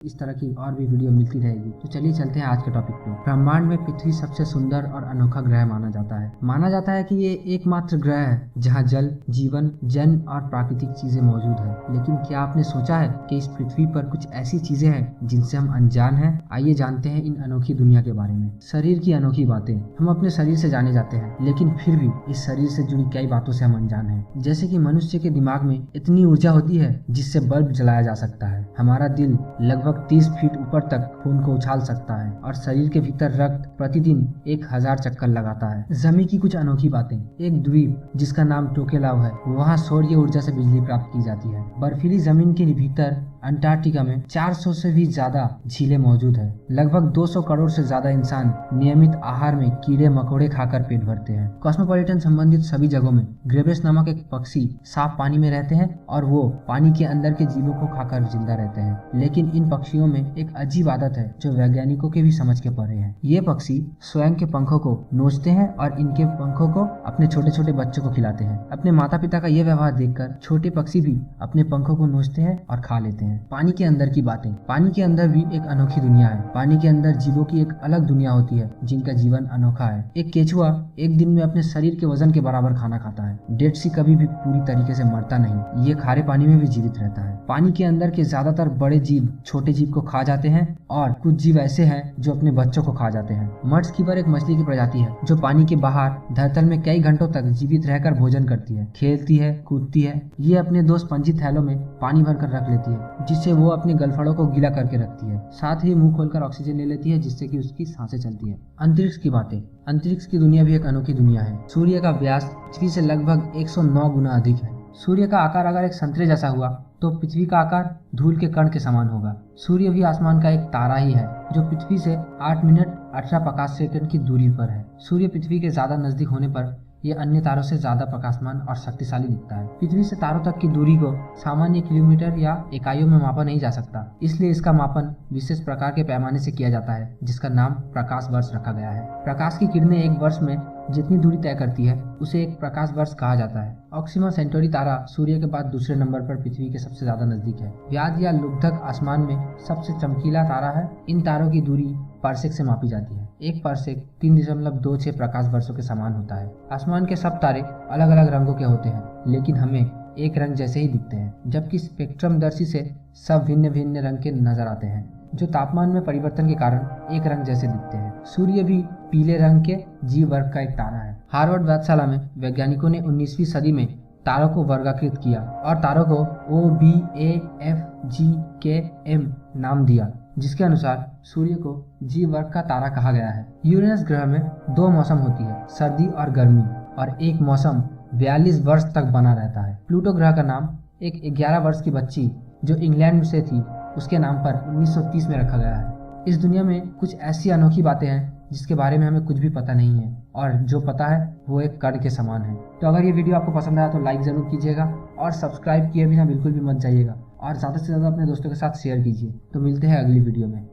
इस तरह की और भी वीडियो मिलती रहेगी। तो चलिए चलते हैं आज के टॉपिक पे। ब्रह्मांड में पृथ्वी सबसे सुंदर और अनोखा ग्रह माना जाता है। माना जाता है कि ये एकमात्र ग्रह है जहाँ जल, जीवन, जन और प्राकृतिक चीजें मौजूद है। लेकिन क्या आपने सोचा है कि इस पृथ्वी पर कुछ ऐसी चीजें हैं जिनसे हम अनजान हैं? आइए जानते हैं इन अनोखी दुनिया के बारे में। शरीर की अनोखी बातें। हम अपने शरीर से जाने जाते हैं, लेकिन फिर भी इस शरीर से जुड़ी कई बातों से हम अनजान हैं। जैसे कि मनुष्य के दिमाग में इतनी ऊर्जा होती है जिससे बल्ब जलाया जा सकता है। हमारा दिल लगभग 30 फीट ऊपर तक खून को उछाल सकता है और शरीर के भीतर रक्त प्रतिदिन 1000 चक्कर लगाता है। जमीन की कुछ अनोखी बातें। एक द्वीप जिसका नाम टोकेलाव है, वहाँ सौर्य ऊर्जा से बिजली प्राप्त की जाती है। बर्फीली जमीन के भीतर अंटार्कटिका में 400 से भी ज्यादा झीलें मौजूद है। लगभग 200 करोड़ से ज्यादा इंसान नियमित आहार में कीड़े मकोड़े खाकर पेट भरते हैं। कॉस्मोपॉलिटन संबंधित सभी जगहों में ग्रेबेस नामक एक पक्षी साफ पानी में रहते हैं और वो पानी के अंदर के जीवों को खाकर जिंदा रहते हैं। लेकिन इन पक्षियों में एक अजीब आदत है जो वैज्ञानिकों के भी समझ के परे है। ये पक्षी स्वयं के पंखों को नोचते हैं और इनके पंखों को अपने छोटे छोटे बच्चों को खिलाते हैं। अपने माता पिता का ये व्यवहार देखकर छोटे पक्षी भी अपने पंखों को नोचते हैं और खा लेते हैं। पानी के अंदर की बातें। पानी के अंदर भी एक अनोखी दुनिया है। पानी के अंदर जीवों की एक अलग दुनिया होती है जिनका जीवन अनोखा है। एक केचुआ एक दिन में अपने शरीर के वजन के बराबर खाना खाता है। डेड सी कभी भी पूरी तरीके से मरता नहीं, ये खारे पानी में भी जीवित रहता है। पानी के अंदर के ज्यादातर बड़े जीव छोटे जीव को खा जाते हैं और कुछ जीव ऐसे हैं जो अपने बच्चों को खा जाते हैं। मड स्कीपर एक मछली की प्रजाति है जो पानी के बाहर धरतल में कई घंटों तक जीवित रहकर भोजन करती है, खेलती है, कूदती है। ये अपने 2 स्पंजी थैलों में पानी भरकर रख लेती है जिससे वो अपने गलफड़ों को गीला करके रखती है। साथ ही मुंह खोलकर ऑक्सीजन ले लेती है जिससे कि उसकी सांसें चलती है। अंतरिक्ष की बातें। अंतरिक्ष की दुनिया भी एक अनोखी दुनिया है। सूर्य का व्यास पृथ्वी से लगभग 109 गुना अधिक है। सूर्य का आकार अगर एक संतरे जैसा हुआ तो पृथ्वी का आकार धूल के कण के समान होगा। सूर्य भी आसमान का एक तारा ही है जो पृथ्वी से 8 मिनट 18 प्रकाश सेकंड की दूरी पर है। सूर्य पृथ्वी के ज्यादा नजदीक होने पर ये अन्य तारों से ज्यादा प्रकाशमान और शक्तिशाली दिखता है। पृथ्वी से तारों तक की दूरी को सामान्य किलोमीटर या इकाइयों में मापा नहीं जा सकता, इसलिए इसका मापन विशेष प्रकार के पैमाने से किया जाता है जिसका नाम प्रकाश वर्ष रखा गया है। प्रकाश की किरणें एक वर्ष में जितनी दूरी तय करती है उसे एक प्रकाश वर्ष कहा जाता है। ऑक्सीमा सेंटोरी तारा सूर्य के बाद दूसरे नंबर पर पृथ्वी के सबसे ज्यादा नजदीक है। व्याध या लुब्धक आसमान में सबसे चमकीला तारा है। इन तारों की दूरी पार्सेक से मापी जाती है। एक पार्सेक 3.26 प्रकाश वर्षों के समान होता है। आसमान के सब तारे अलग अलग रंगों के होते हैं लेकिन हमें एक रंग जैसे ही दिखते हैं, जबकि स्पेक्ट्रमदर्शी से सब भिन्न भिन्न रंग के नजर आते हैं जो तापमान में परिवर्तन के कारण एक रंग जैसे दिखते हैं। सूर्य भी पीले रंग के जीव वर्ग का एक तारा है। हार्वर्ड वेधशाला में वैज्ञानिकों ने 19वीं सदी में तारों को वर्गीकृत किया और तारों को OBAFGKM नाम दिया, जिसके अनुसार सूर्य को जीव वर्ग का तारा कहा गया है। यूरेनस ग्रह में 2 मौसम होती है, सर्दी और गर्मी, और एक मौसम 42 वर्ष तक बना रहता है। प्लूटो ग्रह का नाम एक 11 वर्ष की बच्ची जो इंग्लैंड से थी उसके नाम पर 1930 में रखा गया है। इस दुनिया में कुछ ऐसी अनोखी बातें हैं जिसके बारे में हमें कुछ भी पता नहीं है और जो पता है वो एक कण के समान है। तो अगर ये वीडियो आपको पसंद आया तो लाइक जरूर कीजिएगा और सब्सक्राइब किए बिना बिल्कुल भी मत जाइएगा और ज़्यादा से ज़्यादा अपने दोस्तों के साथ शेयर कीजिए। तो मिलते हैं अगली वीडियो में।